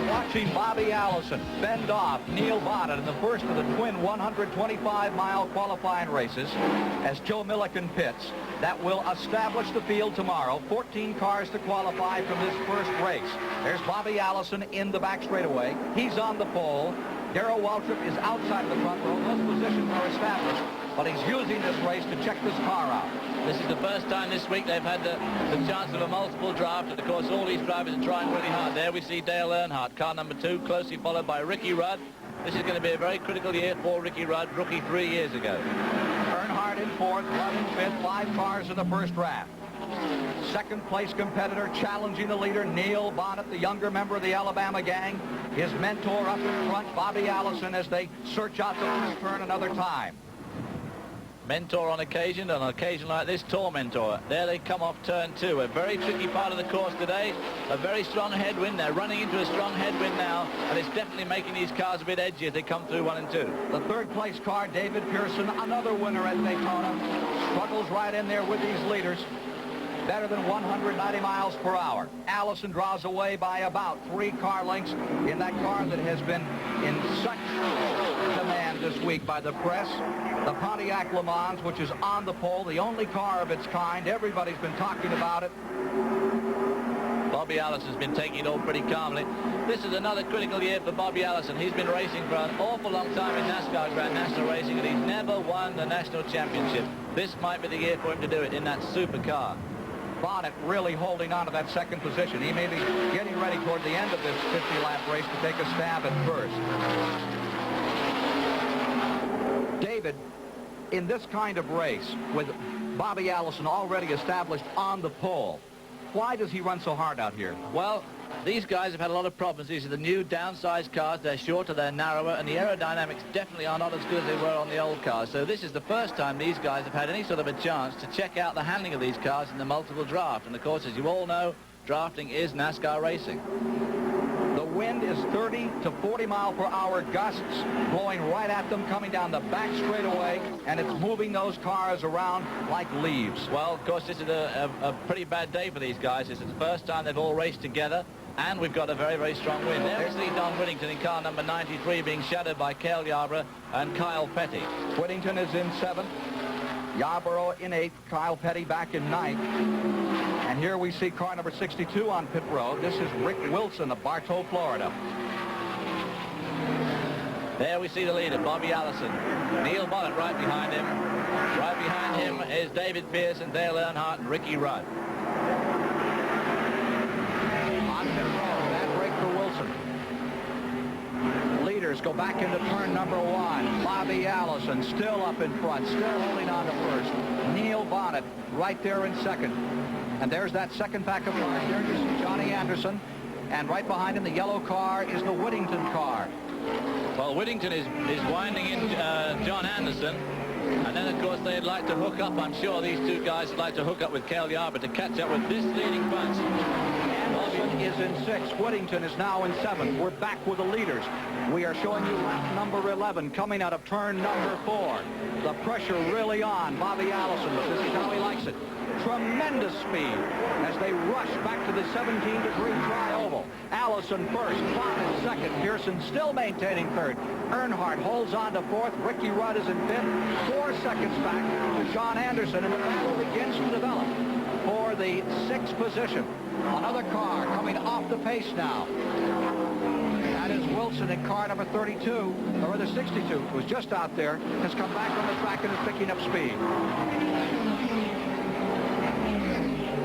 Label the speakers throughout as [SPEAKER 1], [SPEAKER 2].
[SPEAKER 1] are watching Bobby Allison fend off Neil Bonnet in the first of the twin 125-mile qualifying races as Joe Milliken pits. That will establish the field tomorrow. 14 cars to qualify from this first race. There's Bobby Allison in the back straightaway. He's on the pole. Darrell Waltrip is outside of the front row. Those positions are established, but he's using this race to check this car out.
[SPEAKER 2] This is the first time this week they've had the chance of a multiple draft, and of course all these drivers are trying really hard. There we see Dale Earnhardt, car number 2, closely followed by Ricky Rudd. This is going to be a very critical year for Ricky Rudd, rookie 3 years ago.
[SPEAKER 1] Earnhardt in 4th, Rudd in 5th, 5 cars in the first draft. Second place competitor challenging the leader, Neil Bonnet, the younger member of the Alabama gang. His mentor up in front, Bobby Allison, as they search out the first turn another time.
[SPEAKER 2] Mentor on occasion, and on occasion like this, tormentor. There they come off turn 2. A very tricky part of the course today. A very strong headwind. They're running into a strong headwind now, and it's definitely making these cars a bit edgy as they come through 1 and 2.
[SPEAKER 1] The third place car, David Pearson, another winner at Daytona, struggles right in there with these leaders. Better than 190 miles per hour. Allison draws away by about 3 car lengths in that car that has been in such demand this week by the press. The Pontiac Le Mans, which is on the pole, the only car of its kind. Everybody's been talking about it.
[SPEAKER 2] Bobby Allison's been taking it all pretty calmly. This is another critical year for Bobby Allison. He's been racing for an awful long time in NASCAR, Grand National Racing, and he's never won the national championship. This might be the year for him to do it in that supercar.
[SPEAKER 1] Bonnet really holding on to that second position. He may be getting ready toward the end of this 50-lap race to take a stab at first. David, in this kind of race, with Bobby Allison already established on the pole, why does he run so hard out here?
[SPEAKER 2] Well, these guys have had a lot of problems. These are the new downsized cars. They're shorter, they're narrower, and the aerodynamics definitely are not as good as they were on the old cars. So this is the first time these guys have had any sort of a chance to check out the handling of these cars in the multiple draft. And of course, as you all know, drafting is NASCAR racing.
[SPEAKER 1] The wind is 30 to 40 mile per hour gusts blowing right at them, coming down the back straightaway, and it's moving those cars around like leaves.
[SPEAKER 2] Well, of course, this is a pretty bad day for these guys. This is the first time they've all raced together, and we've got a very, very strong wind. There we see Don Whittington in car number 93 being shadowed by Cale Yarborough and Kyle Petty.
[SPEAKER 1] Whittington is in 7th, Yarborough in 8th, Kyle Petty back in 9th. And here we see car number 62 on pit road. This is Rick Wilson of Bartow, Florida.
[SPEAKER 2] There we see the leader, Bobby Allison. Neil Bonnet right behind him. Right behind him is David Pearson, Dale Earnhardt, and Ricky Rudd.
[SPEAKER 1] On pit road, bad break for Wilson. Leaders go back into turn number 1. Bobby Allison still up in front, still holding on to first. Neil Bonnet right there in second. And there's that second pack of cars. There you see Johnny Anderson. And right behind him, the yellow car is the Whittington car.
[SPEAKER 2] Well, Whittington is winding in John Anderson. And then, of course, they'd like to hook up. I'm sure these two guys would like to hook up with Cale Yarborough to catch up with this leading bunch.
[SPEAKER 1] Anderson is in 6th. Whittington is now in 7th. We're back with the leaders. We are showing you lap number 11 coming out of turn number 4. The pressure really on Bobby Allison, but this is how he likes it. Tremendous speed as they rush back to the 17-degree tri-oval. Allison first, Bonnet second, Pearson still maintaining third. Earnhardt holds on to 4th. Ricky Rudd is in 5th. 4 seconds back to John Anderson, and the battle begins to develop for the 6th position. Another car coming off the pace now. That is Wilson in car number 32, or the 62, who was just out there, has come back on the track and is picking up speed.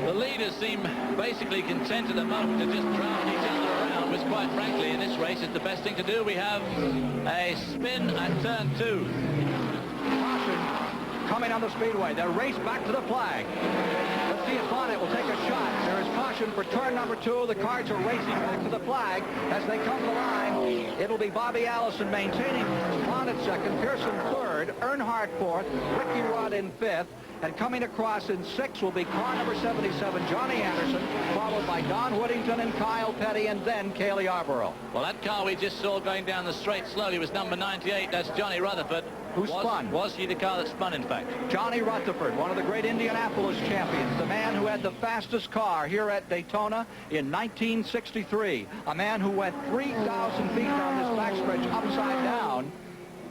[SPEAKER 2] The leaders seem basically content at the moment to just draft each other around, which quite frankly in this race is the best thing to do. We have a spin at turn 2.
[SPEAKER 1] Caution coming on the speedway. They're raced back to the flag. Let's see if Bonnet will take a shot. There is caution for turn number 2. The cars are racing back to the flag as they come to the line. It'll be Bobby Allison maintaining Bonnet second, Pearson third, Earnhardt 4th, Ricky Rudd in 5th. And coming across in 6th will be car number 77, Johnny Anderson, followed by Don Whittington and Kyle Petty, and then Cale Yarborough.
[SPEAKER 2] Well, that car we just saw going down the straight slowly was number 98. That's Johnny Rutherford.
[SPEAKER 1] who spun.
[SPEAKER 2] Was he the car that spun, in fact?
[SPEAKER 1] Johnny Rutherford, one of the great Indianapolis champions, the man who had the fastest car here at Daytona in 1963, a man who went 3,000 feet down this backstretch upside down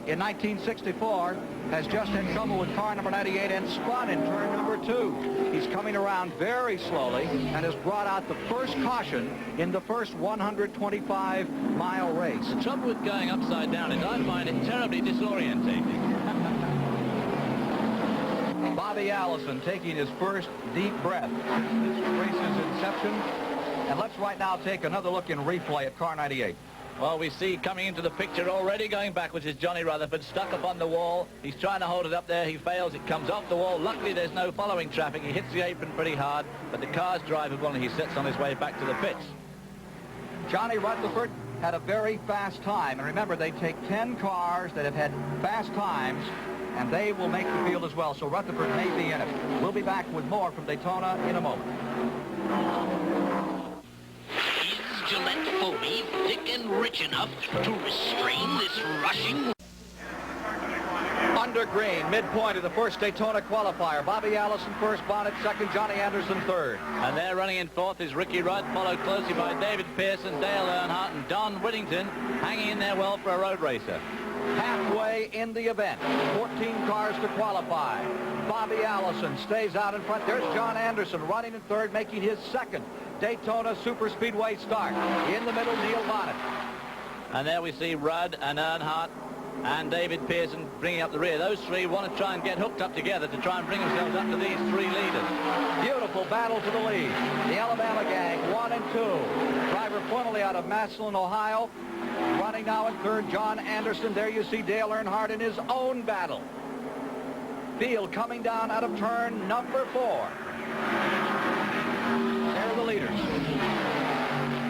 [SPEAKER 1] in 1964, has just had trouble with car number 98 and spun in turn number 2. He's coming around very slowly and has brought out the first caution in the first 125-mile race.
[SPEAKER 2] The trouble with going upside down is I find it terribly disorientating.
[SPEAKER 1] Bobby Allison taking his first deep breath. This race's inception. And let's right now take another look in replay at car 98.
[SPEAKER 2] Well, we see coming into the picture already going backwards is Johnny Rutherford, stuck up on the wall. He's trying to hold it up there. He fails. It comes off the wall. Luckily, there's no following traffic. He hits the apron pretty hard, but the car's drivable, and he sits on his way back to the pits.
[SPEAKER 1] Johnny Rutherford had a very fast time. And remember, they take 10 cars that have had fast times, and they will make the field as well. So Rutherford may be in it. We'll be back with more from Daytona in a moment.
[SPEAKER 3] Gillette foamy, thick and rich enough to restrain this rushing.
[SPEAKER 1] Under green, midpoint of the first Daytona qualifier. Bobby Allison first, Bonnet second, Johnny Anderson third.
[SPEAKER 2] And there running in fourth is Ricky Rudd, followed closely by David Pearson, Dale Earnhardt, and Don Whittington, hanging in there well for a road racer.
[SPEAKER 1] Halfway in the event, 14 cars to qualify. Bobby Allison stays out in front. There's John Anderson running in third, making his second Daytona Super Speedway start. In the middle, Neil Bonnet.
[SPEAKER 2] And there we see Rudd and Earnhardt and David Pearson bringing up the rear. Those three want to try and get hooked up together to try and bring themselves up to these three leaders.
[SPEAKER 1] Beautiful battle to the lead. The Alabama gang, 1 and 2. Driver formerly out of Massillon, Ohio. Running now in third, John Anderson. There you see Dale Earnhardt in his own battle. Field coming down out of turn number 4. There are the leaders.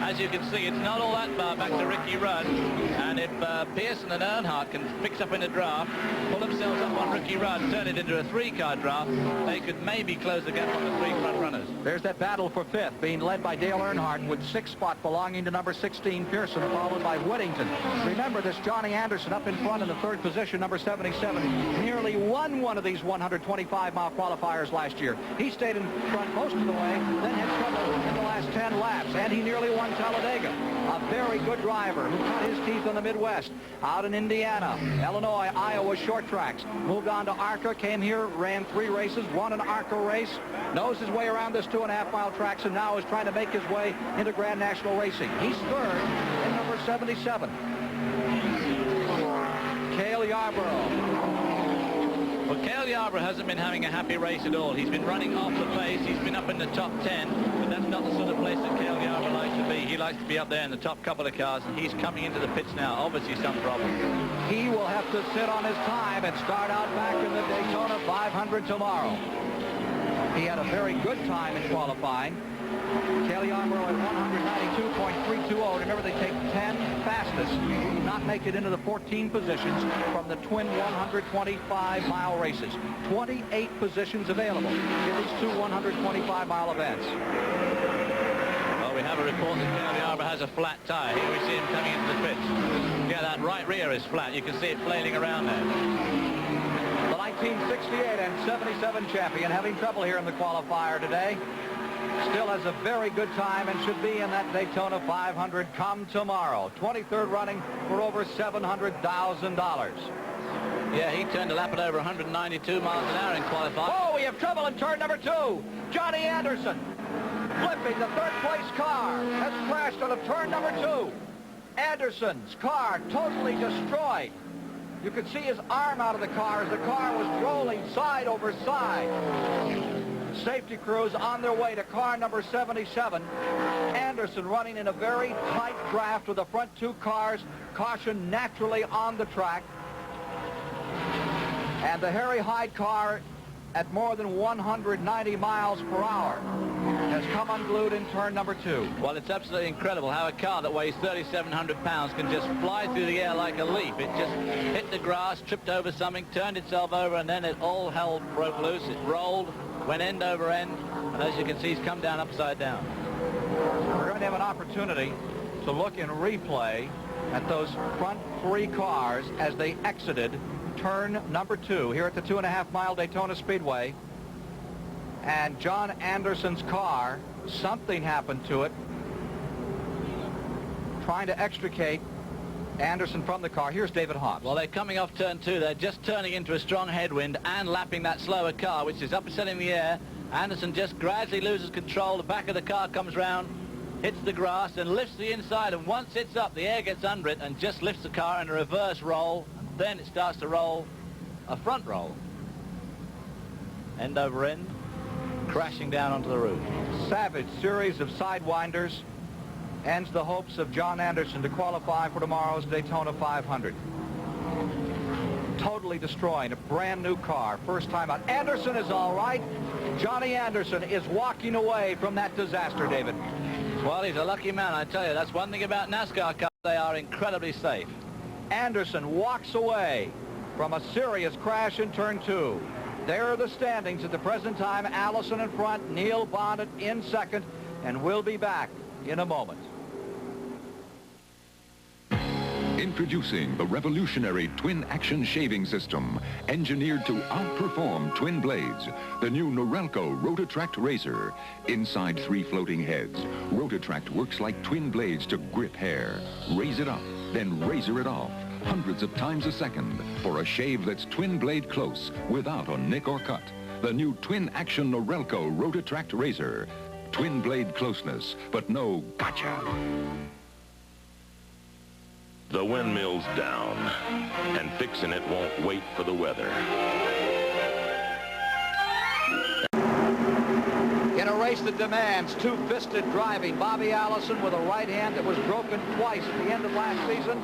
[SPEAKER 2] As you can see, it's not all that far back to Ricky Rudd. And if Pearson and Earnhardt can fix up in a draft, pull themselves up on Ricky Rudd, turn it into a 3-car draft, they could maybe close the gap on the 3 front runners.
[SPEAKER 1] There's that battle for 5th, being led by Dale Earnhardt with 6th spot belonging to number 16, Pearson, followed by Whittington. Remember, this Johnny Anderson up in front in the 3rd position, number 77, nearly won one of these 125-mile qualifiers last year. He stayed in front most of the way, then had trouble in the last 10 laps, and he nearly won Talladega. A very good driver who cut his teeth on the Midwest. Out in Indiana, Illinois, Iowa short tracks. Moved on to ARCA, came here, ran 3 races, won an ARCA race, knows his way around this 2.5-mile tracks, and now is trying to make his way into Grand National Racing. He's third in number 77. Cale Yarborough.
[SPEAKER 2] Well, Cale Yarborough hasn't been having a happy race at all. He's been running off the pace. He's been up in the top 10, but that's not the sort of place that Cale Yarborough likes to be. He likes to be up there in the top couple of cars, and he's coming into the pits now. Obviously some problem.
[SPEAKER 1] He will have to sit on his time and start out back in the Daytona 500 tomorrow. He had a very good time in qualifying. Cale Yarborough at 192.320. Remember, they take 10 fastest who do not make it into the 14 positions from the twin 125-mile races. 28 positions available in these two 125-mile events.
[SPEAKER 2] Well, we have a report that Cale Yarborough has a flat tire. Here we see him coming into the pits. Yeah, that right rear is flat. You can see it flailing around there.
[SPEAKER 1] The 1968 and 77 champion having trouble here in the qualifier today. Still has a very good time and should be in that Daytona 500 come tomorrow. 23rd running for over $700,000.
[SPEAKER 2] Yeah, he turned a lap at over 192 miles an hour in qualifying.
[SPEAKER 1] Oh, we have trouble in turn number 2. Johnny Anderson flipping the 3rd place car. Has crashed on turn number 2. Anderson's car totally destroyed. You could see his arm out of the car as the car was rolling side over side. Safety crews on their way to car number 77. Anderson running in a very tight draft with the front 2 cars. Caution naturally on the track. And the Harry Hyde car at more than 190 miles per hour has come unglued in turn number 2.
[SPEAKER 2] Well, it's absolutely incredible how a car that weighs 3,700 pounds can just fly through the air like a leaf. It just hit the grass, tripped over something, turned itself over, and then it all hell broke loose. It rolled, went end over end, and as you can see, he's come down upside down.
[SPEAKER 1] We're going to have an opportunity to look in replay at those front 3 cars as they exited turn number 2 here at the 2.5-mile Daytona Speedway. And John Anderson's car, something happened to it. Trying to extricate Anderson from the car. Here's David Hobbs.
[SPEAKER 2] Well, they're coming off turn 2. They're just turning into a strong headwind and lapping that slower car, which is upsetting the air. Anderson just gradually loses control. The back of the car comes round, hits the grass, and lifts the inside. And once it's up, the air gets under it and just lifts the car in a reverse roll. Then it starts to roll a front roll. End over end, crashing down onto the roof.
[SPEAKER 1] Savage series of sidewinders ends the hopes of John Anderson to qualify for tomorrow's Daytona 500. Totally destroying a brand new car. First time out. Anderson is all right. Johnny Anderson is walking away from that disaster, David.
[SPEAKER 2] Well, he's a lucky man, I tell you. That's one thing about NASCAR cars. They are incredibly safe.
[SPEAKER 1] Anderson walks away from a serious crash in turn 2. There are the standings at the present time. Allison in front, Neil Bonnet in second, and we'll be back in a moment.
[SPEAKER 4] Introducing the revolutionary twin-action shaving system, engineered to outperform twin blades. The new Norelco Rotatract razor. Inside 3 floating heads, Rotatract works like twin blades to grip hair. Raise it up, then razor it off, hundreds of times a second, for a shave that's twin blade close, without a nick or cut. The new twin-action Norelco Rotatract razor. Twin blade closeness, but no gotcha.
[SPEAKER 5] The windmill's down, and fixing it won't wait for the weather.
[SPEAKER 1] In a race that demands two-fisted driving, Bobby Allison with a right hand that was broken twice at the end of last season.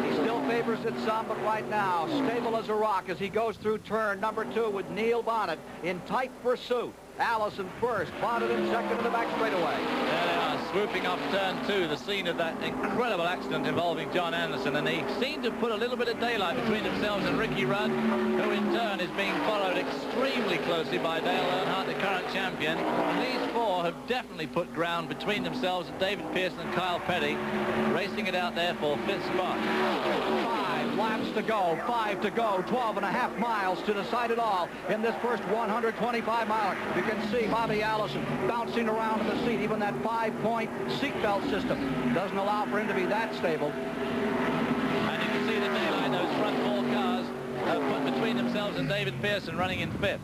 [SPEAKER 1] He still favors it some, but right now, stable as a rock as he goes through turn number 2 with Neil Bonnet in tight pursuit. Allison first, Bonnet in second in the back straightaway.
[SPEAKER 2] There they are, swooping off turn 2, the scene of that incredible accident involving John Anderson, and they seem to put a little bit of daylight between themselves and Ricky Rudd, who in turn is being followed extremely closely by Dale Earnhardt, the current champion. And these 4 have definitely put ground between themselves and David Pearson and Kyle Petty, racing it out there for 5th spot.
[SPEAKER 1] 5 laps to go, 5 to go, 12.5 miles to decide it all in this first 125-miler. You can see Bobby Allison bouncing around in the seat. Even that 5-point seatbelt system doesn't allow for him to be that stable.
[SPEAKER 2] And you can see the daylight those front 4 cars have put between themselves and David Pearson running in 5th.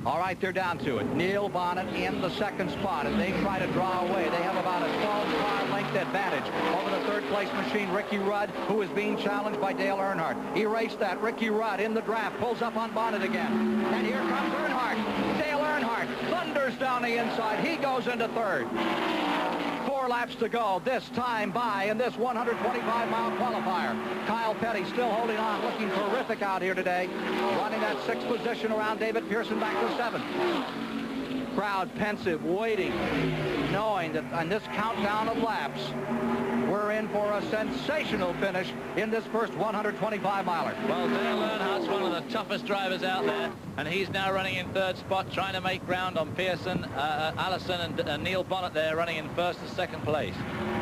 [SPEAKER 1] All right, they're down to it. Neil Bonnet in the second spot as they try to draw away. They have about a 12-car length advantage over the third-place machine, Ricky Rudd, who is being challenged by Dale Earnhardt. Erased that. Ricky Rudd in the draft, pulls up on Bonnet again. And here comes Earnhardt. Dale Earnhardt thunders down the inside. He goes into third. 4 laps to go, this time by in this 125-mile qualifier. Kyle Petty still holding on, looking terrific out here today. Running that 6th position around David Pearson back to 7th. Crowd pensive, waiting, knowing that on this countdown of laps, we're in for a sensational finish in this first 125-miler.
[SPEAKER 2] Well, Dale Earnhardt's one of the toughest drivers out there, and he's now running in 3rd spot, trying to make ground on Pearson, Allison, and Neil Bonnet there, running in 1st and 2nd place.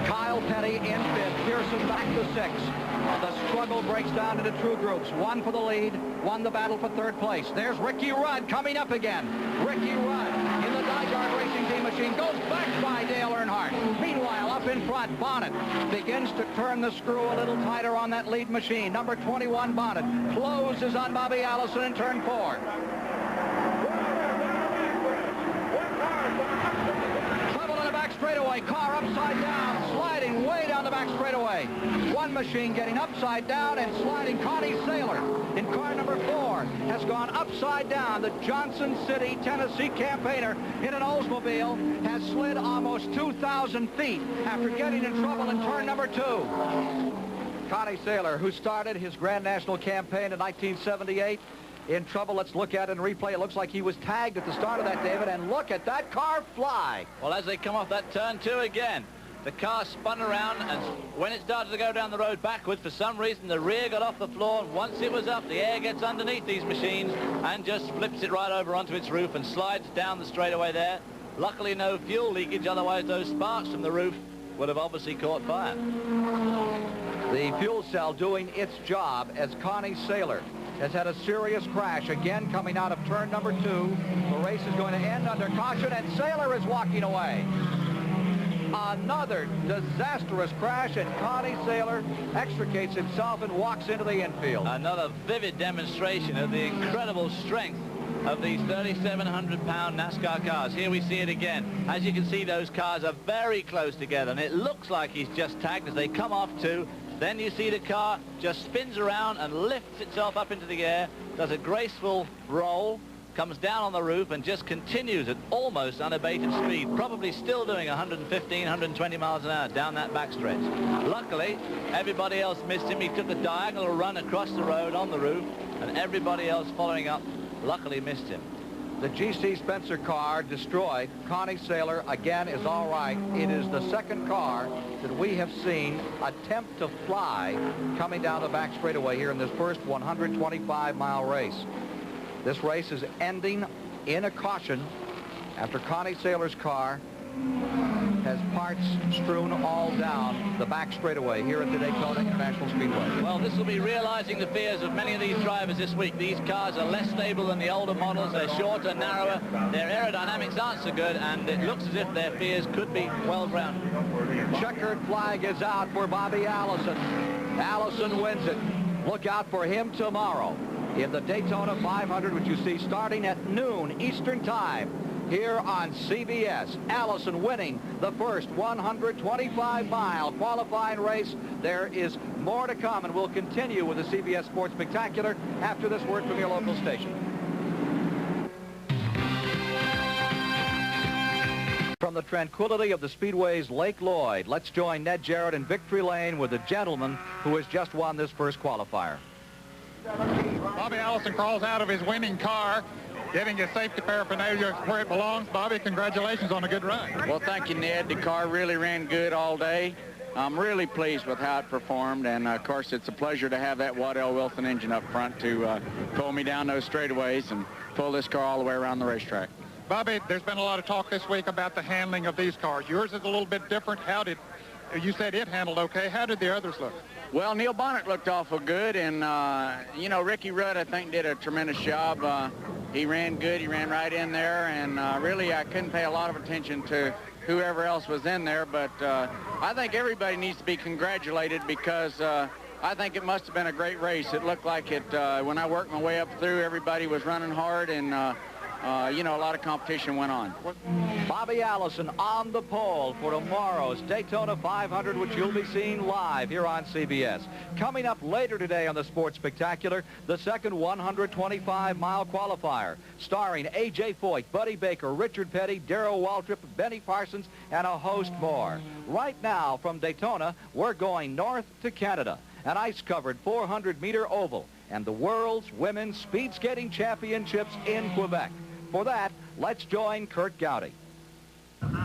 [SPEAKER 1] Kyle Petty in 5th, Pearson back to 6th. The struggle breaks down into 2 groups. 1 for the lead, 1 the battle for 3rd place. There's Ricky Rudd coming up again. Ricky Rudd in the Nygaard Racing Team machine goes back by Dale Earnhardt. Meanwhile, up in front, Bonnet begins to turn the screw a little tighter on that lead machine. Number 21, Bonnet, closes on Bobby Allison in turn 4. Trouble in the back straightaway. Car upside down, sliding way down the back straightaway. One machine getting upside down and sliding. Connie Saylor in car number 4 has gone upside down. The Johnson City, Tennessee campaigner in an Oldsmobile has slid almost 2,000 feet after getting in trouble in turn number 2. Connie Saylor, who started his Grand National campaign in 1978, in trouble. Let's look at it and replay. It looks like he was tagged at the start of that, David, and look at that car fly.
[SPEAKER 2] Well, as they come off that turn 2 again, the car spun around, and when it started to go down the road backwards, for some reason the rear got off the floor, and once it was up, the air gets underneath these machines and just flips it right over onto its roof and slides down the straightaway there. Luckily no fuel leakage, otherwise those sparks from the roof would have obviously caught fire.
[SPEAKER 1] The fuel cell doing its job as Connie Saylor has had a serious crash again coming out of turn number 2. The race is going to end under caution, and Saylor is walking away. Another disastrous crash, and Connie Saylor extricates himself and walks into the infield.
[SPEAKER 2] Another vivid demonstration of the incredible strength of these 3,700-pound NASCAR cars. Here we see it again. As you can see, those cars are very close together, and it looks like he's just tagged as they come off too. Then you see the car just spins around and lifts itself up into the air, does a graceful roll, comes down on the roof, and just continues at almost unabated speed, probably still doing 115, 120 miles an hour down that backstretch. Luckily, everybody else missed him. He took a diagonal run across the road on the roof, and everybody else following up luckily missed him.
[SPEAKER 1] The GC Spencer car destroyed. Connie Saylor, again, is all right. It is the second car that we have seen attempt to fly coming down the back straightaway here in this first 125-mile race. This race is ending in a caution after Connie Saylor's car has parts strewn all down the back straightaway here at the Daytona International Speedway.
[SPEAKER 2] Well, this will be realizing the fears of many of these drivers this week. These cars are less stable than the older models. They're shorter, narrower. Their aerodynamics aren't so good, and it looks as if their fears could be well-grounded.
[SPEAKER 1] Checkered flag is out for Bobby Allison. Allison wins it. Look out for him tomorrow in the Daytona 500, which you see starting at noon Eastern Time. Here on CBS, Allison winning the first 125-mile qualifying race. There is more to come, and we'll continue with the CBS Sports Spectacular after this word from your local station. From the tranquility of the Speedway's Lake Lloyd, let's join Ned Jarrett in victory lane with the gentleman who has just won this first qualifier.
[SPEAKER 6] Bobby Allison crawls out of his winning car, getting his safety paraphernalia where it belongs. Bobby, congratulations on a good run.
[SPEAKER 7] Well, thank you, Ned. The car really ran good all day. I'm really pleased with how it performed, and of course it's a pleasure to have that Waddell Wilson engine up front to pull me down those straightaways and pull this car all the way around the racetrack.
[SPEAKER 6] Bobby, there's been a lot of talk this week about the handling of these cars. Yours is a little bit different. How did, you said it handled okay. How did the others look?
[SPEAKER 7] Well, Neil Bonnet looked awful good, and, you know, Ricky Rudd, I think, did a tremendous job. He ran good. He ran right in there, and really I couldn't pay a lot of attention to whoever else was in there, but I think everybody needs to be congratulated because I think it must have been a great race. It looked like it, when I worked my way up through, everybody was running hard, and you know, a lot of competition went on.
[SPEAKER 1] Bobby Allison on the pole for tomorrow's Daytona 500, which you'll be seeing live here on CBS. Coming up later today on the Sports Spectacular, the second 125-mile qualifier, starring A.J. Foyt, Buddy Baker, Richard Petty, Darrell Waltrip, Benny Parsons, and a host more. Right now from Daytona, we're going north to Canada, an ice-covered 400-meter oval, and the world's women's speed skating championships in Quebec. For that, let's join Kurt Gowdy.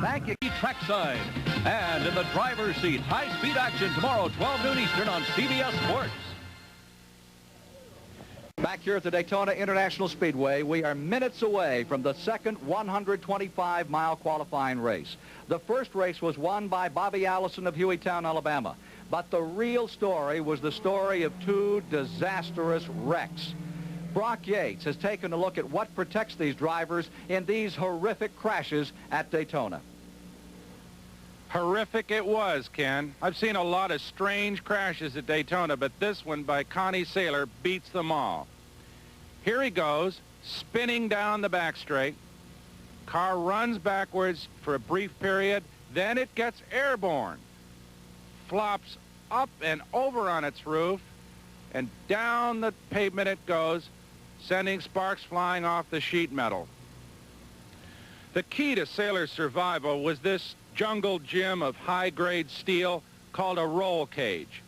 [SPEAKER 8] Thank you. Trackside. And in the driver's seat, high-speed action tomorrow, 12 noon Eastern on CBS Sports.
[SPEAKER 1] Back here at the Daytona International Speedway, we are minutes away from the second 125-mile qualifying race. The first race was won by Bobby Allison of Hueytown, Alabama. But the real story was the story of two disastrous wrecks. Brock Yates has taken a look at what protects these drivers in these horrific crashes at Daytona.
[SPEAKER 9] Horrific it was, Ken. I've seen a lot of strange crashes at Daytona, but this one by Connie Saylor beats them all. Here he goes, spinning down the back straight. Car runs backwards for a brief period, then it gets airborne. Flops up and over on its roof, and down the pavement it goes, sending sparks flying off the sheet metal. The key to Saylor's survival was this jungle gym of high-grade steel called a roll cage.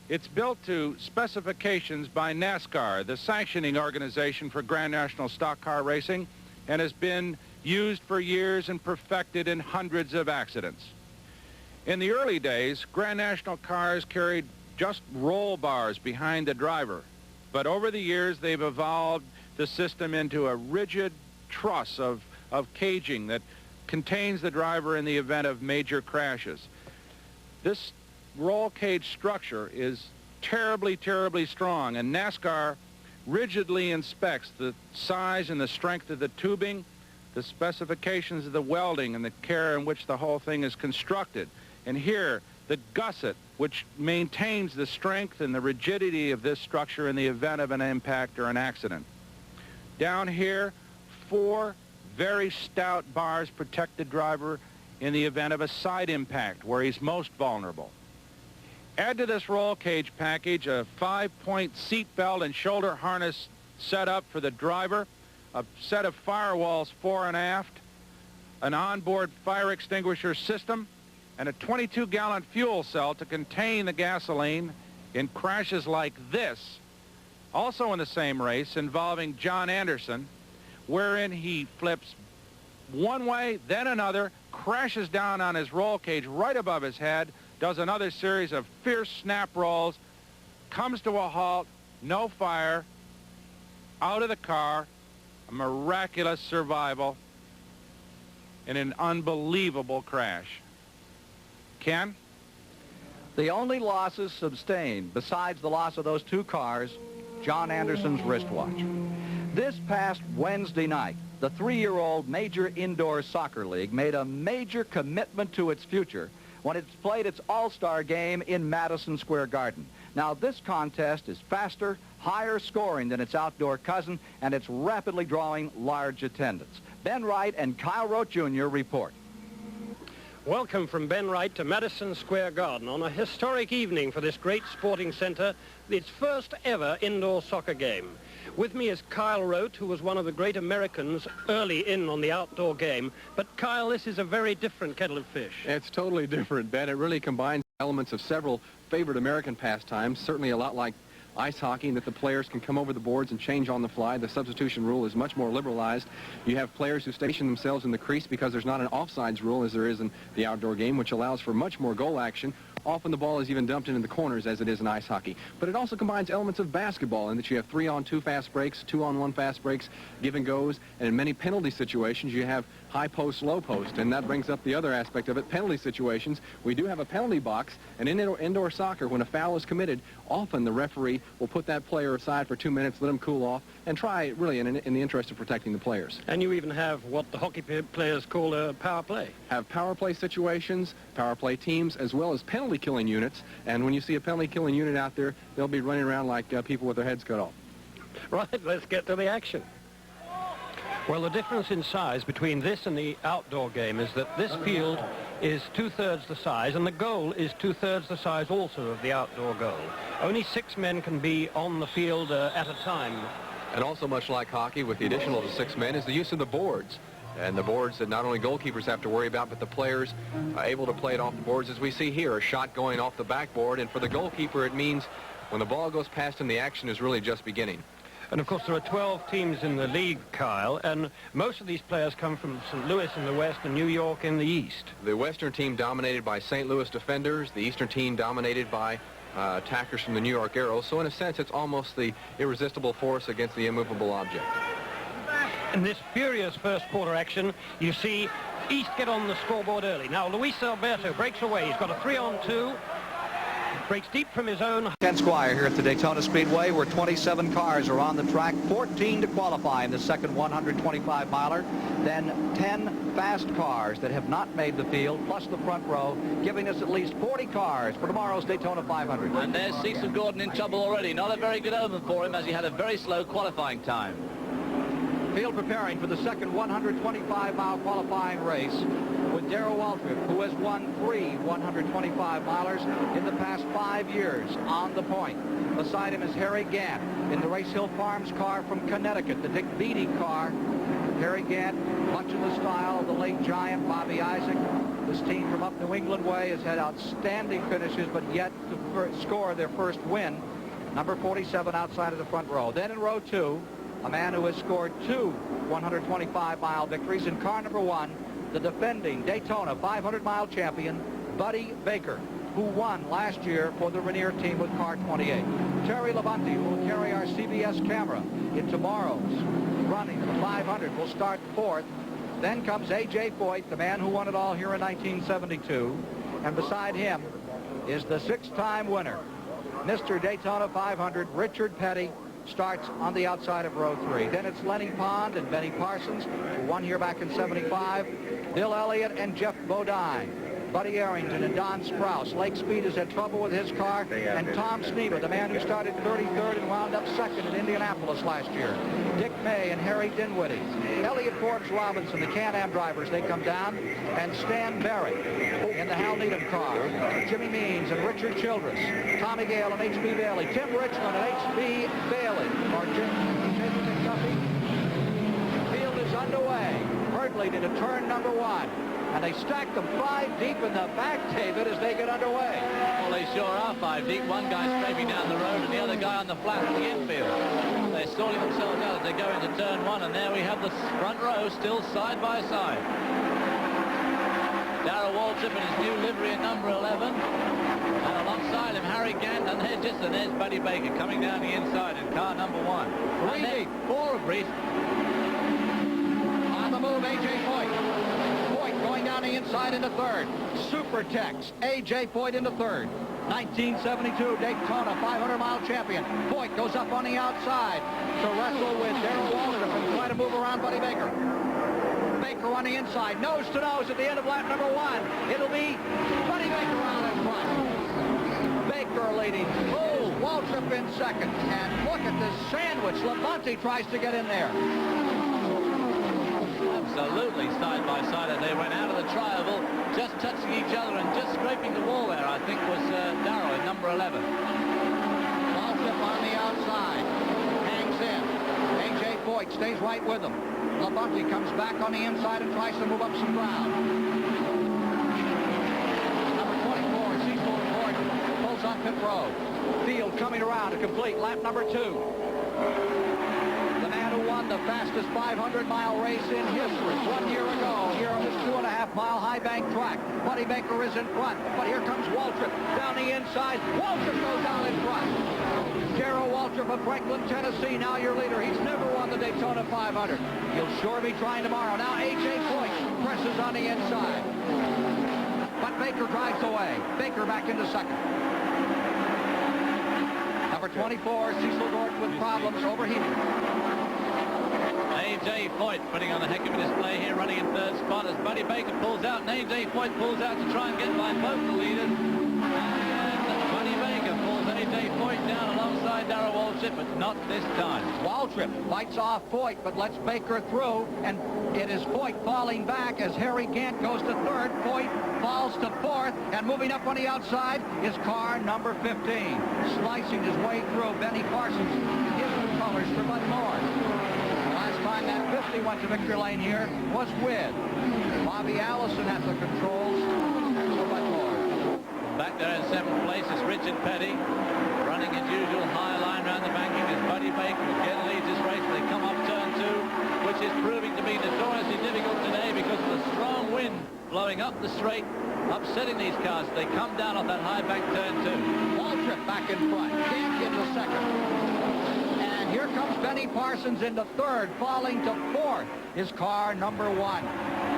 [SPEAKER 9] It's built to specifications by NASCAR, the sanctioning organization for Grand National stock car racing, and has been used for years and perfected in hundreds of accidents. In the early days, Grand National cars carried just roll bars behind the driver. But over the years, they've evolved the system into a rigid truss of caging that contains the driver in the event of major crashes. This roll cage structure is terribly, terribly strong, and NASCAR rigidly inspects the size and the strength of the tubing, the specifications of the welding, and the care in which the whole thing is constructed. And here, the gusset, which maintains the strength and the rigidity of this structure in the event of an impact or an accident. Down here, 4 very stout bars protect the driver in the event of a side impact, where he's most vulnerable. Add to this roll cage package a 5-point seat belt and shoulder harness setup for the driver, a set of firewalls fore and aft, an onboard fire extinguisher system, and a 22-gallon fuel cell to contain the gasoline in crashes like this, also in the same race involving John Anderson, wherein he flips one way, then another, crashes down on his roll cage right above his head, does another series of fierce snap rolls, comes to a halt, no fire, out of the car, a miraculous survival in an unbelievable crash. Ken?
[SPEAKER 1] The only losses sustained, besides the loss of those 2 cars, John Anderson's wristwatch. This past Wednesday night, the 3-year-old Major Indoor Soccer League made a major commitment to its future when it played its all-star game in Madison Square Garden. Now, this contest is faster, higher scoring than its outdoor cousin, and it's rapidly drawing large attendance. Ben Wright and Kyle Rote Jr. report.
[SPEAKER 10] Welcome from Ben Wright to Madison Square Garden on a historic evening for this great sporting center, its first ever indoor soccer game. With me is Kyle Rote, who was one of the great Americans early in on the outdoor game. But Kyle, this is a very different kettle of fish.
[SPEAKER 11] It's totally different, Ben. It really combines elements of several favorite American pastimes, certainly a lot like ice hockey, in that the players can come over the boards and change on the fly. The substitution rule is much more liberalized. You have players who station themselves in the crease because there's not an offsides rule as there is in the outdoor game, which allows for much more goal action. Often the ball is even dumped into the corners as it is in ice hockey. But it also combines elements of basketball in that you have 3-on-2 fast breaks, 2-on-1 fast breaks, give and goes, and in many penalty situations you have high post, low post, and that brings up the other aspect of it, penalty situations. We do have a penalty box, and in indoor soccer, when a foul is committed, often the referee will put that player aside for 2 minutes, let him cool off, and try, really, in the interest of protecting the players.
[SPEAKER 10] And you even have what the hockey players call a power play.
[SPEAKER 11] Have power play situations, power play teams, as well as penalty killing units, and when you see a penalty killing unit out there, they'll be running around like people with their heads cut off.
[SPEAKER 10] Right, let's get to the action. Well, the difference in size between this and the outdoor game is that this field is 2/3 the size, and the goal is 2/3 the size also of the outdoor goal. Only 6 men can be on the field at a time.
[SPEAKER 11] And also, much like hockey, with the addition of the 6 men, is the use of the boards. And the boards that not only goalkeepers have to worry about, but the players are able to play it off the boards. As we see here, a shot going off the backboard, and for the goalkeeper, it means when the ball goes past him, the action is really just beginning.
[SPEAKER 10] And, of course, there are 12 teams in the league, Kyle, and most of these players come from St. Louis in the west and New York in the east.
[SPEAKER 11] The western team dominated by St. Louis defenders, the eastern team dominated by attackers from the New York Arrows. So, in a sense, it's almost the irresistible force against the immovable object.
[SPEAKER 10] In this furious first quarter action, you see East get on the scoreboard early. Now, Luis Alberto breaks away. He's got a 3-on-2. Breaks deep from his own.
[SPEAKER 1] Ken Squire here at the Daytona Speedway, where 27 cars are on the track, 14 to qualify in the second 125-miler, then 10 fast cars that have not made the field, plus the front row, giving us at least 40 cars for tomorrow's Daytona 500.
[SPEAKER 2] And there's Cecil Gordon in trouble already. Not a very good omen for him, as he had a very slow qualifying time.
[SPEAKER 1] Field preparing for the second 125-mile qualifying race with Darrell Waltrip, who has won 3 125-milers in the past 5 years on the point. Beside him is Harry Gant in the Race Hill Farms car from Connecticut, the Dick Beattie car. Harry Gant, much in the style of the late giant Bobby Isaac. This team from up New England way has had outstanding finishes, but yet to score their first win. Number 47 outside of the front row. Then in row 2, a man who has scored 2 125-mile victories. In car number 1, the defending Daytona 500-mile champion, Buddy Baker, who won last year for the Rainier team with car 28. Terry Labonte, who will carry our CBS camera in tomorrow's running of the 500, will start 4th. Then comes A.J. Foyt, the man who won it all here in 1972. And beside him, is the 6-time winner. Mr. Daytona 500, Richard Petty, starts on the outside of row 3. Then it's Lenny Pond and Benny Parsons, who won here back in '75. Bill Elliott and Jeff Bodine. Buddy Arrington and Don Sprouse. Lake Speed has had trouble with his car. And Tom Sneva, the man who started 33rd and wound up 2nd in Indianapolis last year. Dick May and Harry Dinwiddie. Elliott Forbes Robinson, the Can-Am drivers, they come down. And Stan Berry in the Hal Needham car. Jimmy Means and Richard Childress. Tommy Gale and H.B. Bailey. Tim Richmond and H.B. Bailey. Or Jason McDuffie. The field is underway. Hurtley into turn number 1. And they stack them 5 deep in the back, David, as they get underway.
[SPEAKER 2] Well, they sure are 5 deep. One guy scraping down the road and the other guy on the flat in the infield. They're sorting themselves out as they go into turn 1, and there we have the front row still side by side. Darrell Waltrip in his new livery at number 11. And alongside him, Harry Gant, and there's Buddy Baker coming down the inside in car number 1.
[SPEAKER 1] 3 deep.
[SPEAKER 2] 4 of Reese.
[SPEAKER 1] On the move, A.J. Foyt. Going down the inside into 3rd. Super Tex. A.J. Foyt into 3rd. 1972 Daytona 500-mile champion. Foyt goes up on the outside to wrestle with Darrell Waltrip and try to move around Buddy Baker. Baker on the inside, nose to nose at the end of lap number 1. It'll be Buddy Baker out in front. Baker leading. Oh, Waltrip in 2nd. And look at this sandwich. Labonte tries to get in there.
[SPEAKER 2] Absolutely side by side as they went out of the tri-oval, just touching each other and just scraping the wall there, I think, was Darrell in number 11.
[SPEAKER 1] Waltrip on the outside, hangs in. A.J. Foyt stays right with him. Labonte comes back on the inside and tries to move up some ground. Number 24, Cecil Gordon, pulls on pit road. Field coming around to complete lap number 2. Won the fastest 500-mile race in history 1 year ago here on this 2.5-mile high bank track. Buddy Baker is in front, but here comes Waltrip down the inside. Waltrip goes down in front. Darrell Waltrip of Franklin, Tennessee, now your leader. He's never won the Daytona 500. He'll sure be trying tomorrow. Now A.J. Foyt presses on the inside, but Baker drives away. Baker back into 2nd. Number 24, Cecil Gordon with problems, overheating.
[SPEAKER 2] A.J. Foyt putting on a heck of a display here, running in 3rd spot as Buddy Baker pulls out, and A.J. Foyt pulls out to try and get by both the leaders. And Buddy Baker pulls A.J. Foyt down alongside Darrell Waltrip, but not this time.
[SPEAKER 1] Waltrip fights off Foyt, but lets Baker through, and it is Foyt falling back as Harry Gant goes to 3rd. Foyt falls to 4th, and moving up on the outside is car number 15. Slicing his way through, Benny Parsons, his new colors for Bud Moore. Last time that 50 went to victory lane here was with Bobby Allison at the controls for Bud Moore.
[SPEAKER 2] Back there in 7th place is Richard Petty, running his usual high line around the banking as Buddy Baker again leads this race. They come up turn 2, which is proving to be notoriously difficult today because of the strong wind blowing up the straight, upsetting these cars. They come down off that high bank turn 2.
[SPEAKER 1] Waltrip back in front, Gant into 2nd. Here comes Benny Parsons into 3rd, falling to 4th. His car number 1.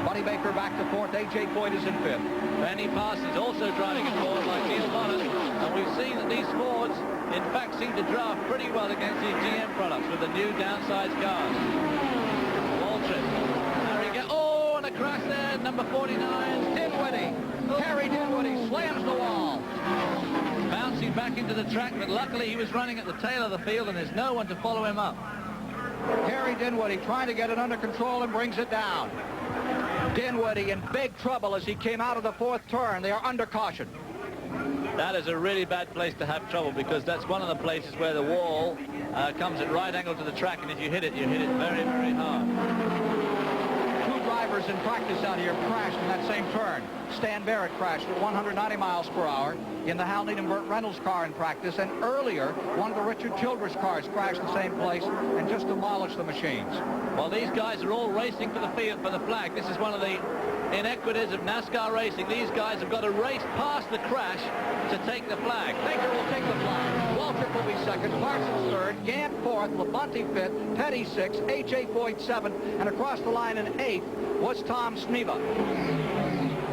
[SPEAKER 1] Buddy Baker back to 4th. A.J. Foyt is in 5th.
[SPEAKER 2] Benny Parsons also driving a Ford like Neil Bonnet. And we've seen that these Fords, in fact, seem to draft pretty well against these GM products with the new downsized cars. Waltrip. Harry Gant. Oh, and a crash there. Number 49.
[SPEAKER 1] Dinwiddie. Harry Dinwiddie slams the wall.
[SPEAKER 2] Bouncing back into the track, but luckily he was running at the tail of the field and there's no one to follow him up.
[SPEAKER 1] Harry Dinwiddie trying to get it under control and brings it down. Dinwiddie in big trouble as he came out of the 4th turn. They are under caution.
[SPEAKER 2] That is a really bad place to have trouble because that's one of the places where the wall comes at right angle to the track, and if you hit it very, very hard.
[SPEAKER 1] 2 drivers in practice out here crashed in that same turn. Stan Barrett crashed at 190 miles per hour in the Hal Needham Burt Reynolds car in practice, and earlier one of the Richard Childress cars crashed in the same place and just demolished the machines.
[SPEAKER 2] Well, these guys are all racing for the field, for the flag. This is one of the inequities of NASCAR racing. These guys have got to race past the crash to take the flag.
[SPEAKER 1] Baker will take the flag. Waltrip will be 2nd, Parsons 3rd, Gant 4th, Labonte 5th, Petty 6th, A.J. Foyt 7th, and across the line in 8th was Tom Sneva.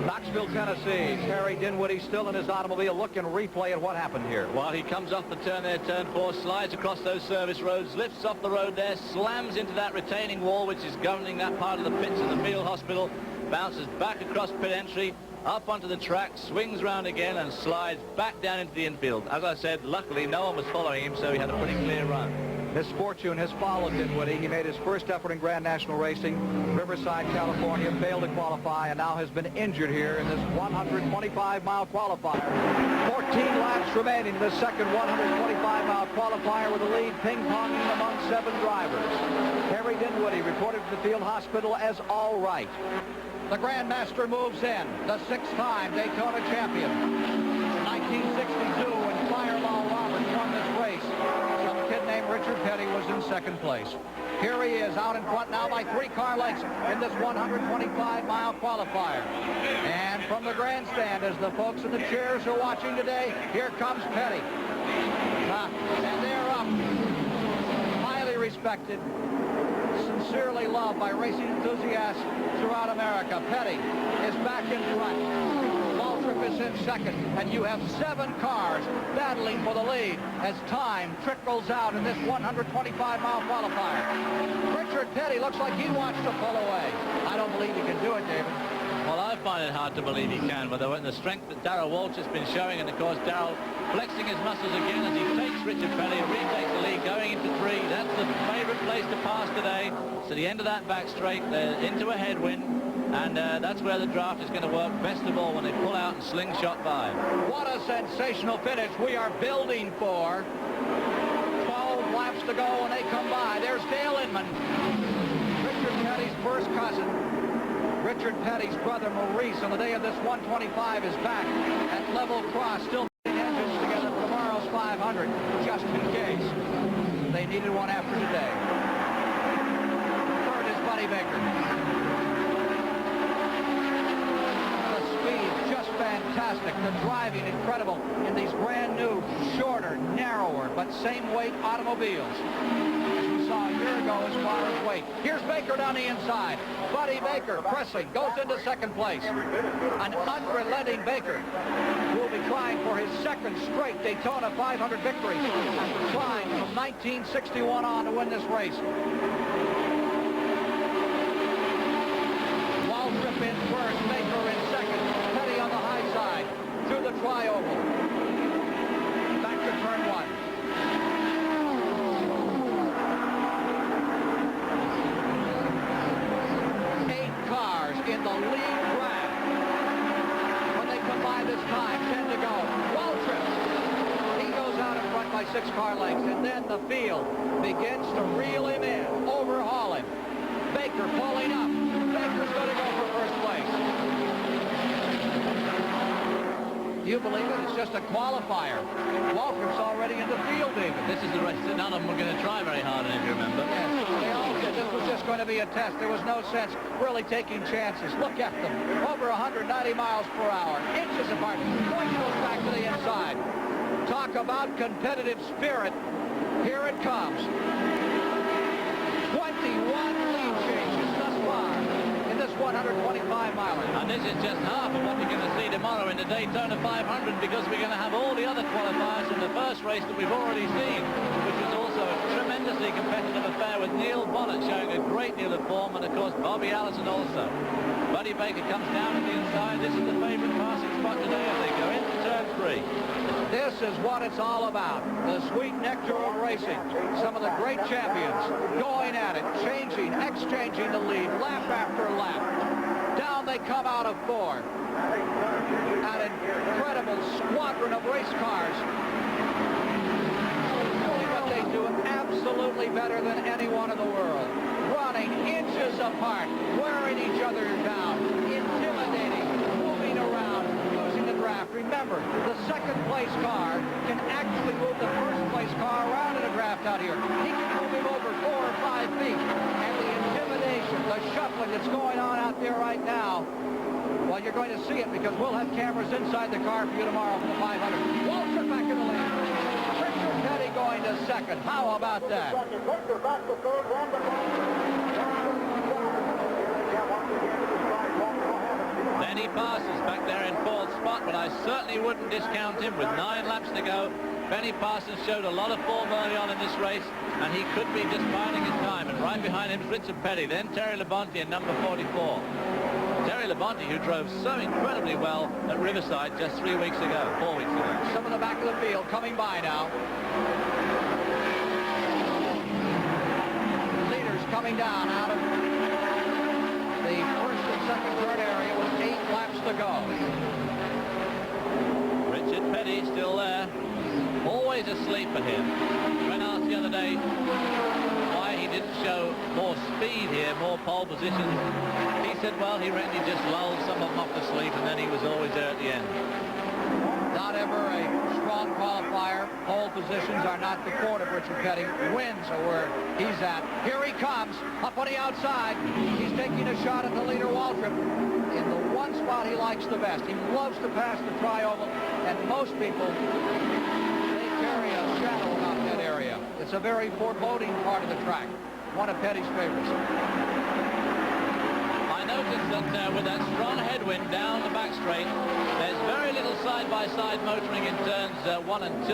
[SPEAKER 1] Back Knoxville, Tennessee. Terry Dinwiddie still in his automobile. Look and replay at what happened here.
[SPEAKER 2] Well, he comes off the turn there, turn 4, slides across those service roads, lifts off the road there, slams into that retaining wall, which is governing that part of the pits in the field hospital, bounces back across pit entry, up onto the track, swings round again, and slides back down into the infield. As I said, luckily no one was following him, so he had a pretty clear run.
[SPEAKER 1] Misfortune has followed Dinwiddie. He made his first effort in Grand National Racing, Riverside, California, failed to qualify, and now has been injured here in this 125-mile qualifier. 14 laps remaining in the second 125-mile qualifier with the lead ping-ponging among 7 drivers. Terry Dinwiddie reported to the field hospital as all right. The Grandmaster moves in, the 6th-time Daytona champion. 1962, when Fireball Roberts won this race, some kid named Richard Petty was in 2nd place. Here he is out in front now by 3 car lengths in this 125-mile qualifier. And from the grandstand, as the folks in the chairs are watching today, here comes Petty. And they're up. Highly respected, sincerely loved by racing enthusiasts throughout America. Petty is back in front. Waltrip is in 2nd, and you have 7 cars battling for the lead as time trickles out in this 125-mile qualifier. Richard Petty looks like he wants to pull away. I don't believe he can do it, David.
[SPEAKER 2] Well, I find it hard to believe he can, but the strength that Darrell Walsh has been showing, and of course Darrell flexing his muscles again as he takes Richard Petty and retakes the lead going into 3. That's the favorite place to pass today. So the end of that back straight, they're into a headwind, and that's where the draft is going to work best of all, when they pull out and slingshot by.
[SPEAKER 1] What a sensational finish we are building for. 12 laps to go when they come by. There's Dale Inman, Richard Petty's first cousin. Richard Petty's brother Maurice on the day of this 125 is back at level cross, still putting engines together for tomorrow's 500, just in case they needed one after today. Third is Buddy Baker. The speed just fantastic, the driving incredible in these brand new, shorter, narrower, but same weight automobiles. Saw a year ago as far as weight. Here's Baker down the inside. Buddy Baker pressing, goes into 2nd place. An unrelenting Baker who will be trying for his 2nd straight Daytona 500 victory after trying from 1961 on to win this race. Waltrip in first, Baker in 2nd, Petty on the high side through the trioval. Back to turn 1. In the lead track when they come by this time. 10 to go. Waltrip, he goes out in front by 6 car lengths, and then the field begins to reel him in, overhaul him. Baker pulling up. Baker's going to go for first place. Do you believe it? It's just a qualifier. Waltrip's already in the field, David.
[SPEAKER 2] This is the race that none of them were going to try very hard in, if you remember.
[SPEAKER 1] Yes, they all did. This was just going to be a test. There was no sense really taking chances. Look at them. Over 190 miles per hour. Inches apart. Point goes back to the inside. Talk about competitive spirit. Here it comes. 21 lead changes thus far in this 125-miler.
[SPEAKER 2] And this is just half of what we're going to see tomorrow in the Daytona 500, because we're going to have all the other qualifiers from the first race that we've already seen, which was also a tremendously competitive affair with Neil Bonnet showing a great deal of form, and of course Bobby Allison also. Buddy Baker comes down to the inside. This is the favorite passing spot today as they go into turn 3.
[SPEAKER 1] This is what it's all about. The sweet nectar of racing. Some of the great champions going at it, changing, exchanging the lead, lap after lap. Down they come out of 4. An incredible squadron of race cars. Doing what they do absolutely better than anyone in the world. Running inches apart, wearing each other down, intimidating, moving around, using the draft. Remember, the 2nd place car can actually move the 1st place car around in a draft out here. He can move him over 4 or 5 feet. And the intimidation, the shuffling that's going on out there right now, well, you're going to see it because we'll have cameras inside the car for you tomorrow for the 500. Waltrip back in the lead. Richard Petty going to 2nd. How about that?
[SPEAKER 2] Then Benny Parsons back there in fourth spot, but I certainly wouldn't discount him with 9 laps to go. Benny Parsons showed a lot of form early on in this race, and he could be just biding his time. And right behind him is Richard Petty, then Terry Labonte in number 44. Terry Labonte, who drove so incredibly well at Riverside just 4 weeks ago.
[SPEAKER 1] Some of the back of the field coming by now. Leaders coming down out of the first and second turn area with 8 laps to go.
[SPEAKER 2] Richard Petty still there. Always asleep for him. When asked the other day why he didn't show more speed here, more pole positions, he said, well, he reckoned he just lulled some of them off to sleep, and then he was always there at the end.
[SPEAKER 1] Not ever a strong qualifier. Pole positions are not the forte of Richard Petty. Wins are where he's at. Here he comes, up on the outside. He's taking a shot at the leader, Waltrip, in the one spot he likes the best. He loves to pass the tri-oval, and most people, they carry a shadow about that area. It's a very foreboding part of the track. One of Petty's favorites.
[SPEAKER 2] I noticed that with that strong headwind down the back straight, there's very little side-by-side motoring in turns 1 and 2.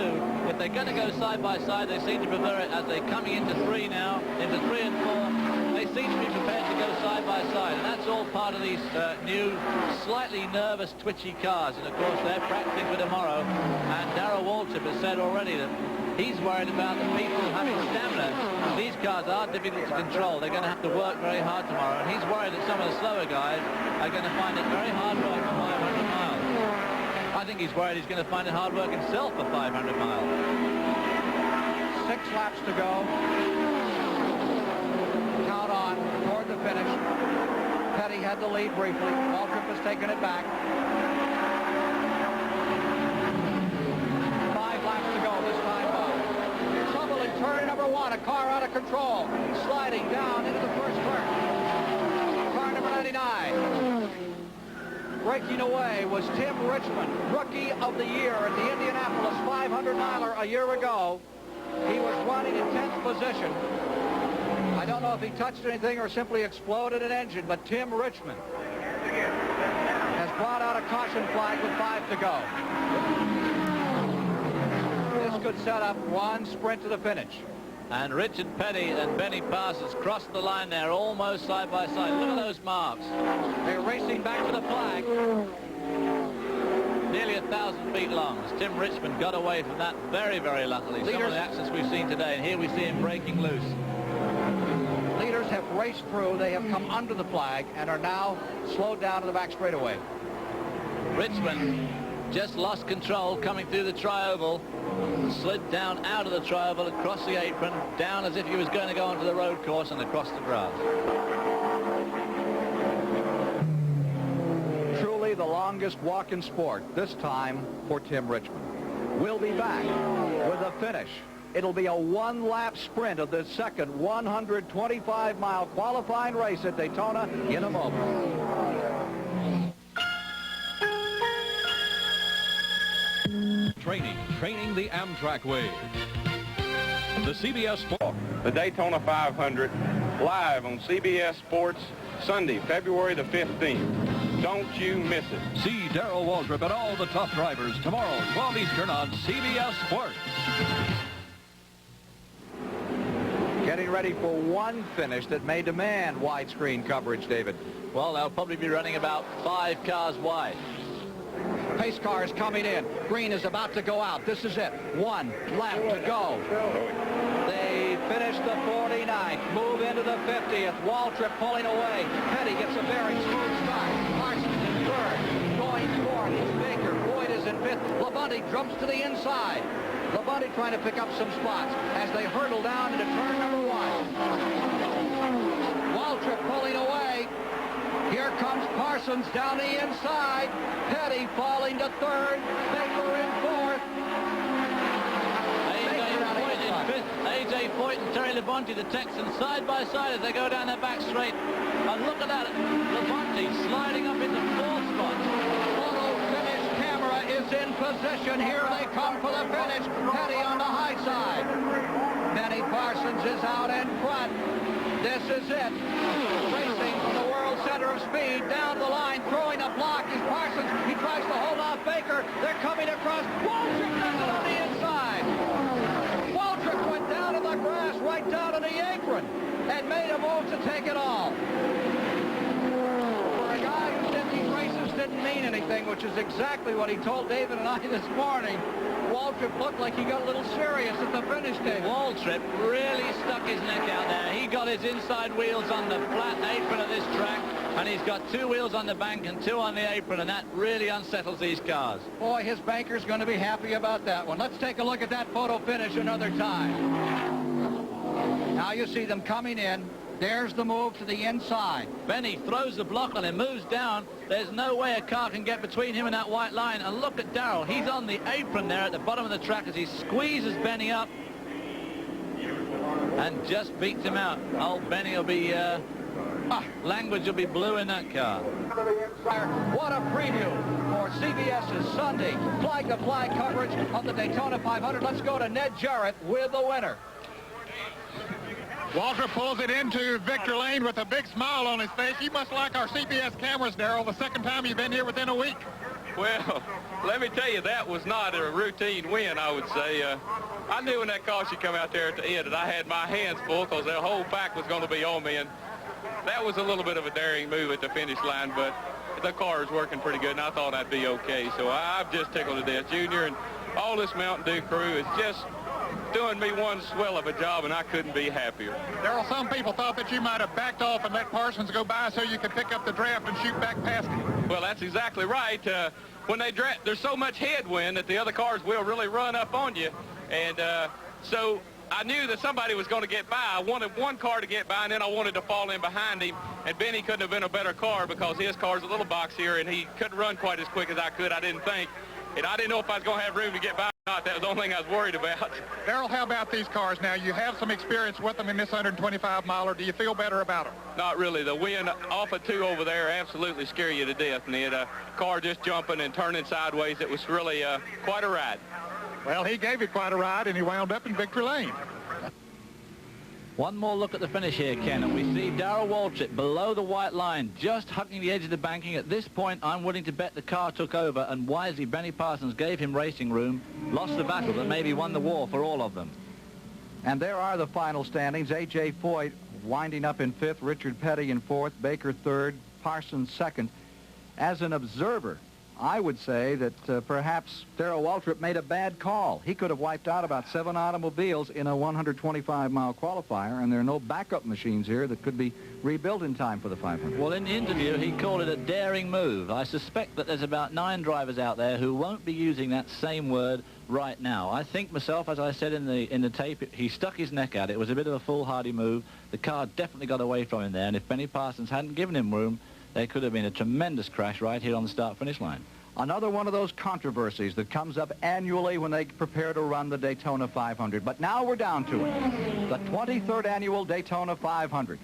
[SPEAKER 2] If they're going to go side-by-side, they seem to prefer it as they're coming into 3 now, into 3 and 4. They seem to be prepared to go side-by-side, and that's all part of these new, slightly nervous, twitchy cars. And, of course, they're practicing for tomorrow. And Darrell Waltrip has said already that he's worried about the people having stamina. These cars are difficult to control. They're going to have to work very hard tomorrow. And he's worried that some of the slower guys are going to find it very hard work for 500 miles. I think he's worried he's going to find it hard work himself for 500 miles.
[SPEAKER 1] 6 laps to go. Count on toward the finish. Petty had the lead briefly. Waltrip has taken it back. 5 laps to go this time. Trouble in turn number 1. A car out of control. Sliding down into the first turn. Car number 99. Breaking away was Tim Richmond, Rookie of the Year at the Indianapolis 500-miler a year ago. He was running in 10th position. I don't know if he touched anything or simply exploded an engine, but Tim Richmond has brought out a caution flag with 5 to go. This could set up one sprint to the finish.
[SPEAKER 2] And Richard Petty and Benny Parsons crossed the line there almost side by side. Look at those marks.
[SPEAKER 1] They're racing back to the flag.
[SPEAKER 2] Nearly 1,000 feet long. As Tim Richmond got away from that very, very luckily. Some of the accidents we've seen today, and here we see him breaking loose.
[SPEAKER 1] Leaders have raced through. They have come under the flag and are now slowed down to the back straightaway.
[SPEAKER 2] Richmond just lost control coming through the tri-oval. Slid down out of the tri-oval, across the apron, down as if he was going to go onto the road course and across the grass.
[SPEAKER 1] Truly the longest walk in sport, this time for Tim Richmond. We'll be back with a finish. It'll be a one-lap sprint of the second 125-mile qualifying race at Daytona in a moment.
[SPEAKER 8] Training the Amtrak way. The CBS Sports.
[SPEAKER 12] The Daytona 500 live on CBS Sports Sunday, February the 15th. Don't you miss it.
[SPEAKER 8] See Darrell Waltrip and all the top drivers tomorrow, 12 Eastern on CBS Sports.
[SPEAKER 1] Getting ready for one finish that may demand widescreen coverage, David.
[SPEAKER 2] Well, they'll probably be running about 5 cars wide.
[SPEAKER 1] Pace cars coming in. Green is about to go out. This is it. 1 lap to go. They finish the 49th. Move into the 50th. Waltrip pulling away. Petty gets a very smooth start. Parsons in third. Going fourth is Baker. Boyd is in fifth. Labonte jumps to the inside. Labonte trying to pick up some spots as they hurdle down into turn number 1. Waltrip pulling away. Here comes Parsons down the inside. Petty falling to third. Baker in fourth.
[SPEAKER 2] A.J. Foyt and Terry Labonte, the Texans, side by side as they go down their back straight. And look at that. Labonte sliding up into 4th spot.
[SPEAKER 1] Photo finish camera is in position. Here they come for the finish. Petty on the high side. Benny Parsons is out in front. This is it. Racing from the World Center of speed down the line, throwing a block is Parsons. He tries to hold off Baker. They're coming across. Waltrip does it on the inside. Waltrip went down to the grass, right down to the apron, and made a move to take it all. For a guy who said these races didn't mean anything, which is exactly what he told David and I this morning, Waltrip looked like he got a little serious at the finish, David.
[SPEAKER 2] Waltrip really stuck his neck out there. He got his inside wheels on the flat apron of this track, and he's got 2 wheels on the bank and 2 on the apron, and that really unsettles these cars.
[SPEAKER 1] Boy, his banker's going to be happy about that one. Let's take a look at that photo finish another time. Now you see them coming in. There's the move to the inside.
[SPEAKER 2] Benny throws the block on him, moves down. There's no way a car can get between him and that white line. And look at Darrell. He's on the apron there at the bottom of the track as he squeezes Benny up and just beats him out. Old Benny will be, language will be blue in that car.
[SPEAKER 1] What a preview for CBS's Sunday flag-to-flag coverage of the Daytona 500. Let's go to Ned Jarrett with the winner.
[SPEAKER 6] Waltrip pulls it into Victor Lane with a big smile on his face. You must like our CBS cameras, Darrell. The second time you've been here within a week.
[SPEAKER 12] Well, let me tell you, that was not a routine win, I would say. I knew when that caution come out there at the end that I had my hands full because the whole pack was going to be on me. And that was a little bit of a daring move at the finish line, but the car is working pretty good, and I thought I'd be okay. So I'm just tickled to death. Junior and all this Mountain Dew crew is just doing me one swell of a job, and I couldn't be happier.
[SPEAKER 6] Darrell, some people thought that you might have backed off and let Parsons go by so you could pick up the draft and shoot back past him.
[SPEAKER 12] Well, that's exactly right. When they draft, there's so much headwind that the other cars will really run up on you. And so I knew that somebody was going to get by. I wanted one car to get by, and then I wanted to fall in behind him. And Benny couldn't have been a better car because his car's a little box here, and he couldn't run quite as quick as I could, I didn't think. And I didn't know if I was going to have room to get by or not. That was the only thing I was worried about.
[SPEAKER 6] Darrell, how about these cars now? You have some experience with them in this 125-miler. Do you feel better about them?
[SPEAKER 12] Not really. The wind off of 2 over there absolutely scare you to death, Ned. A car just jumping and turning sideways. It was really quite a ride.
[SPEAKER 6] Well, he gave it quite a ride, and he wound up in victory lane.
[SPEAKER 2] One more look at the finish here, Ken, and we see Darrell Waltrip below the white line, just hugging the edge of the banking. At this point, I'm willing to bet the car took over, and wisely, Benny Parsons gave him racing room, lost the battle, but maybe won the war for all of them.
[SPEAKER 1] And there are the final standings. A.J. Foyt winding up in 5th, Richard Petty in 4th, Baker 3rd, Parsons 2nd. As an observer, I would say that perhaps Darrell Waltrip made a bad call. He could have wiped out about 7 automobiles in a 125-mile qualifier, and there are no backup machines here that could be rebuilt in time for the 500.
[SPEAKER 2] Well, in the interview, he called it a daring move. I suspect that there's about 9 drivers out there who won't be using that same word right now. I think myself, as I said in the tape, he stuck his neck out. It was a bit of a foolhardy move. The car definitely got away from him there, and if Benny Parsons hadn't given him room, there could have been a tremendous crash right here on the start-finish line.
[SPEAKER 1] Another one of those controversies that comes up annually when they prepare to run the Daytona 500. But now we're down to it. The 23rd annual Daytona 500.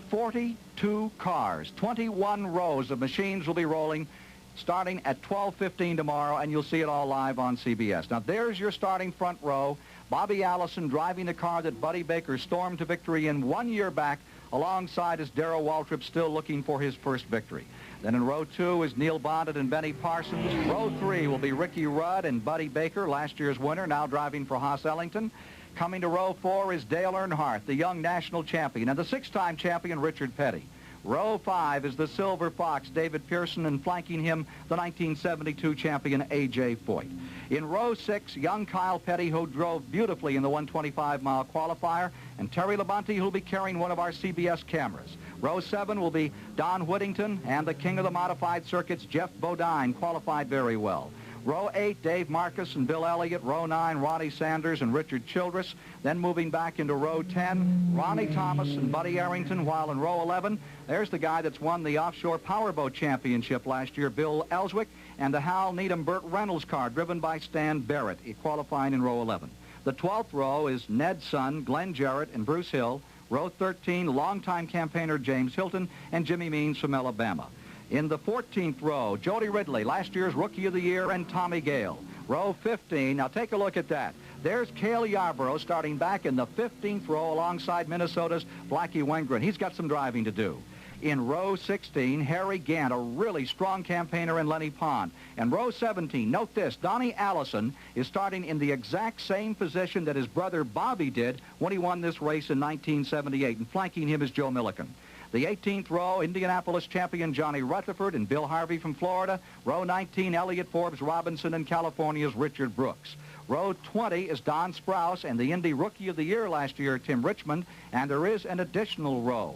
[SPEAKER 1] 42 cars, 21 rows of machines will be rolling starting at 12:15 tomorrow, and you'll see it all live on CBS. Now, there's your starting front row. Bobby Allison driving the car that Buddy Baker stormed to victory in 1 year back, alongside is Darrell Waltrip, still looking for his first victory. Then in row 2 is Neil Bonded and Benny Parsons. Row 3 will be Ricky Rudd and Buddy Baker, last year's winner, now driving for Haas Ellington. Coming to row 4 is Dale Earnhardt, the young national champion, and the 6-time champion Richard Petty. Row 5 is the Silver Fox, David Pearson, and flanking him, the 1972 champion A.J. Foyt. In row 6, young Kyle Petty, who drove beautifully in the 125-mile qualifier, and Terry Labonte, who'll be carrying one of our CBS cameras. Row 7 will be Don Whittington, and the king of the modified circuits, Jeff Bodine, qualified very well. Row 8, Dave Marcus and Bill Elliott. Row 9, Ronnie Sanders and Richard Childress. Then moving back into row 10, Ronnie Thomas and Buddy Arrington, while in row 11, there's the guy that's won the Offshore Powerboat Championship last year, Bill Ellswick, and the Hal Needham Burt Reynolds car driven by Stan Barrett, qualifying in row 11. The 12th row is Ned's son, Glenn Jarrett, and Bruce Hill. Row 13, longtime campaigner James Hilton and Jimmy Means from Alabama. In the 14th row, Jody Ridley, last year's Rookie of the Year, and Tommy Gale. Row 15, now take a look at that. There's Cale Yarborough starting back in the 15th row alongside Minnesota's Blackie Wengren. He's got some driving to do. In row 16, Harry Gant, a really strong campaigner in Lenny Pond. And row 17, note this, Donnie Allison is starting in the exact same position that his brother Bobby did when he won this race in 1978, and flanking him is Joe Milliken. The 18th row, Indianapolis champion Johnny Rutherford and Bill Harvey from Florida. Row 19, Elliott Forbes Robinson, and California's Richard Brooks. Row 20 is Don Sprouse and the Indy Rookie of the Year last year, Tim Richmond, and there is an additional row.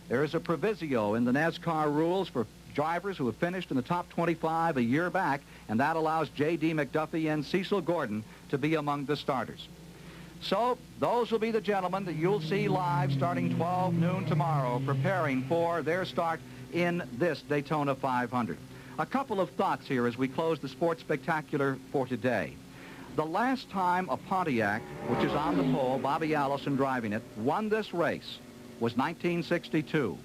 [SPEAKER 1] There is a proviso in the NASCAR rules for drivers who have finished in the top 25 a year back, and that allows J.D. McDuffie and Cecil Gordon to be among the starters. So those will be the gentlemen that you'll see live starting 12 noon tomorrow, preparing for their start in this Daytona 500. A couple of thoughts here as we close the Sports Spectacular for today. The last time a Pontiac, which is on the pole, Bobby Allison driving it, won this race was 1962.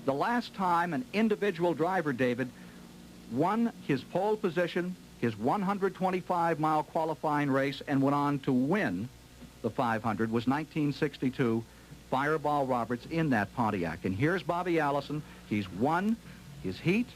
[SPEAKER 1] The last time an individual driver, David, won his pole position, his 125-mile qualifying race, and went on to win the 500 was 1962, Fireball Roberts in that Pontiac. And here's Bobby Allison. He's won his heat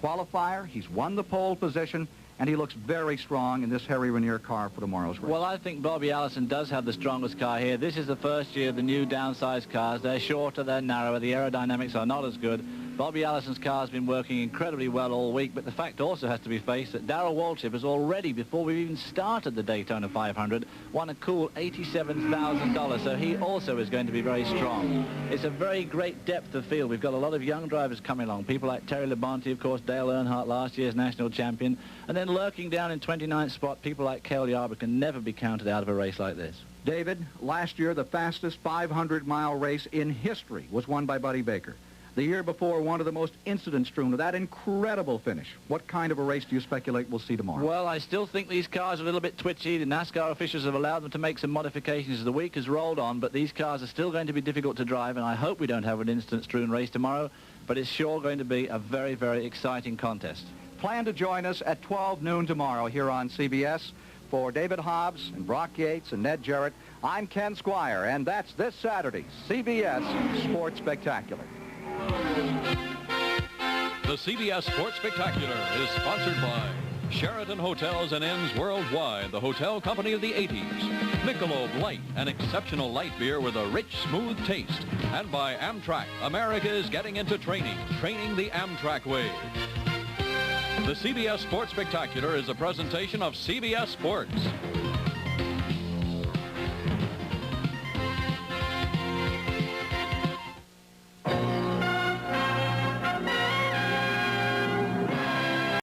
[SPEAKER 1] qualifier. He's won the pole position, and he looks very strong in this Harry Ranier car for tomorrow's race.
[SPEAKER 2] Well, I think Bobby Allison does have the strongest car here. This is the first year of the new downsized cars. They're shorter, they're narrower, the aerodynamics are not as good. Bobby Allison's car has been working incredibly well all week, but the fact also has to be faced that Darrell Waltrip has already, before we've even started the Daytona 500, won a cool $87,000, so he also is going to be very strong. It's a very great depth of field. We've got a lot of young drivers coming along, people like Terry Labonte, of course, Dale Earnhardt, last year's national champion, and then lurking down in 29th spot, people like Cale Yarborough can never be counted out of a race like this.
[SPEAKER 1] David, last year the fastest 500-mile race in history was won by Buddy Baker. The year before, one of the most incident-strewn of that incredible finish. What kind of a race do you speculate we'll see tomorrow?
[SPEAKER 2] Well, I still think these cars are a little bit twitchy. The NASCAR officials have allowed them to make some modifications as the week has rolled on, but these cars are still going to be difficult to drive, and I hope we don't have an incident-strewn race tomorrow, but it's sure going to be a very, very exciting contest.
[SPEAKER 1] Plan to join us at 12 noon tomorrow here on CBS. For David Hobbs and Brock Yates and Ned Jarrett, I'm Ken Squire, and that's this Saturday's CBS Sports Spectacular.
[SPEAKER 8] The CBS Sports Spectacular is sponsored by Sheraton Hotels and Inns Worldwide, the hotel company of the 80s. Michelob Light, an exceptional light beer with a rich, smooth taste. And by Amtrak, America is getting into training the Amtrak way. The CBS Sports Spectacular is a presentation of CBS Sports.